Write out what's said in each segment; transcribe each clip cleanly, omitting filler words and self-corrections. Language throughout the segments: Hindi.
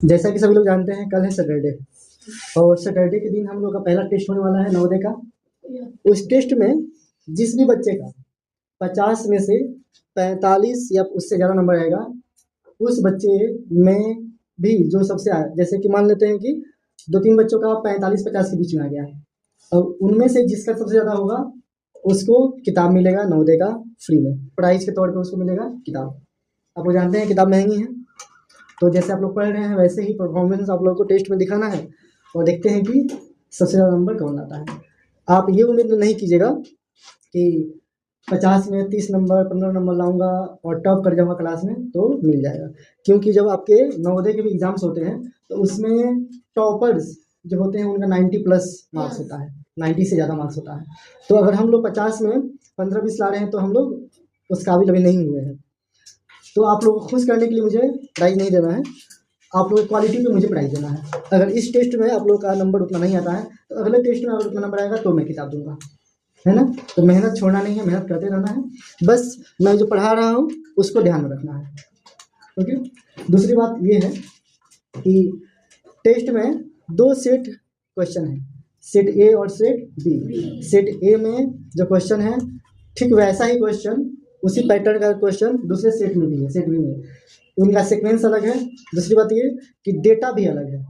जैसा कि सभी लोग जानते हैं कल है सैटरडे और सैटरडे के दिन हम लोग का पहला टेस्ट होने वाला है नवोदय का। उस टेस्ट में जिस भी बच्चे का 50 में से 45 या उससे ज़्यादा नंबर आएगा, उस बच्चे में भी जो सबसे आए, जैसे कि मान लेते हैं कि 2-3 बच्चों का 45-50 के बीच में आ गया, अब उनमें से जिसका सबसे ज़्यादा होगा उसको किताब मिलेगा नवोदय का फ्री में, प्राइज़ के तौर पे उसको मिलेगा किताब। आप लोग जानते हैं किताब महंगी है, तो जैसे आप लोग पढ़ रहे हैं वैसे ही परफॉर्मेंस आप लोगों को टेस्ट में दिखाना है और देखते हैं कि सबसे ज़्यादा नंबर कौन लाता है। आप ये उम्मीद नहीं कीजिएगा कि 50 में 30 नंबर 15 नंबर लाऊंगा और टॉप कर जाऊंगा क्लास में तो मिल जाएगा, क्योंकि जब आपके नवोदय के भी एग्जाम्स होते हैं तो उसमें टॉपर्स जो होते हैं उनका 90 प्लस मार्क्स होता है, 90 से ज़्यादा मार्क्स होता है। तो अगर हम लोग 50 में 15-20 ला रहे हैं तो हम लोग उस काबिल अभी नहीं हुए हैं। तो आप लोगों को खुश करने के लिए मुझे प्राइज़ नहीं देना है, आप लोगों की क्वालिटी पे मुझे प्राइज़ देना है। अगर इस टेस्ट में आप लोग का नंबर उतना नहीं आता है तो अगले टेस्ट में अगर उतना नंबर आएगा तो मैं किताब दूंगा, है ना। तो मेहनत छोड़ना नहीं है, मेहनत करते रहना है, बस मैं जो पढ़ा रहा हूँ उसको ध्यान में रखना है। ओके। दूसरी बात ये है कि टेस्ट में 2 सेट क्वेश्चन है, सेट ए और सेट बी। सेट ए में जो क्वेश्चन है ठीक वैसा ही क्वेश्चन, उसी पैटर्न का क्वेश्चन दूसरे सेट में भी है, सेट बी में। उनका सीक्वेंस अलग है। दूसरी बात ये कि डेटा भी अलग है।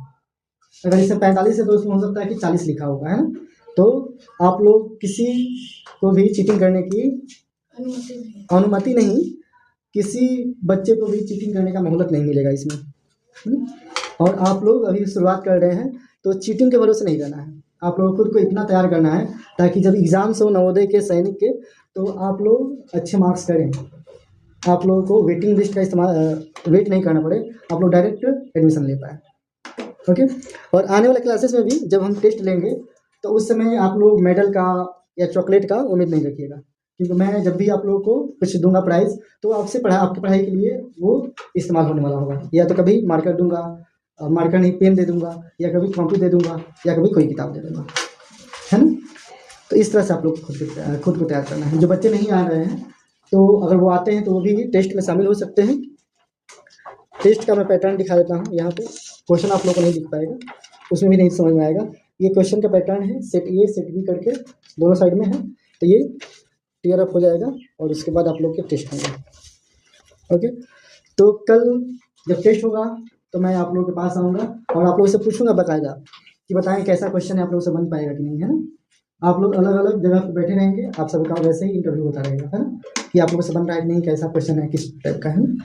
अगर इसमें 45 है तो उसमें हो सकता है कि 40 लिखा होगा, है ना। तो आप लोग किसी को भी चीटिंग करने की अनुमति नहीं, किसी बच्चे को भी चीटिंग करने का मोहलत नहीं मिलेगा इसमें। और आप लोग अभी शुरुआत कर रहे हैं तो चीटिंग के भरोसे नहीं रहना है, आप लोगों को खुद को इतना तैयार करना है ताकि जब एग्ज़ाम्स हो नवोदय के सैनिक के तो आप लोग अच्छे मार्क्स करें। आप लोगों को वेटिंग लिस्ट का इस्तेमाल वेट नहीं करना पड़े, आप लोग डायरेक्ट एडमिशन ले पाएँ। ओके। और आने वाले क्लासेस में भी जब हम टेस्ट लेंगे तो उस समय आप लोग मेडल का या चॉकलेट का उम्मीद नहीं रखिएगा, क्योंकि मैं जब भी आप लोगों को कुछ दूंगा प्राइज़ तो आपकी पढ़ाई के लिए वो इस्तेमाल होने वाला होगा। या तो कभी मार्कर दूंगा, मार्कर नहीं पेन दे दूंगा, या कभी कॉपी दे दूंगा, या कभी कोई किताब दे दूंगा, है ना। तो इस तरह से आप लोग खुद को तैयार करना है। जो बच्चे नहीं आ रहे हैं तो अगर वो आते हैं तो वो भी टेस्ट में शामिल हो सकते हैं। टेस्ट का मैं पैटर्न दिखा देता हूँ यहाँ पे, क्वेश्चन आप लोग को नहीं दिख पाएगा, उसमें भी नहीं समझ में आएगा। ये क्वेश्चन का पैटर्न है, सेट ए सेट बी करके दोनों साइड में है, तो ये क्लियर अप हो जाएगा और उसके बाद आप लोग के टेस्ट होंगे। ओके। तो कल जब टेस्ट होगा तो मैं आप लोगों के पास आऊँगा और आप लोगों से पूछूंगा बाकायदा कि बताएं कैसा क्वेश्चन है, आप लोगों से बन पाएगा कि नहीं, है ना। आप लोग अलग अलग जगह पर बैठे रहेंगे, आप सबका वैसे ही इंटरव्यू होता रहेगा, है ना, कि आप लोगों से बन रहा है कि नहीं, कैसा क्वेश्चन है, किस टाइप का है ना।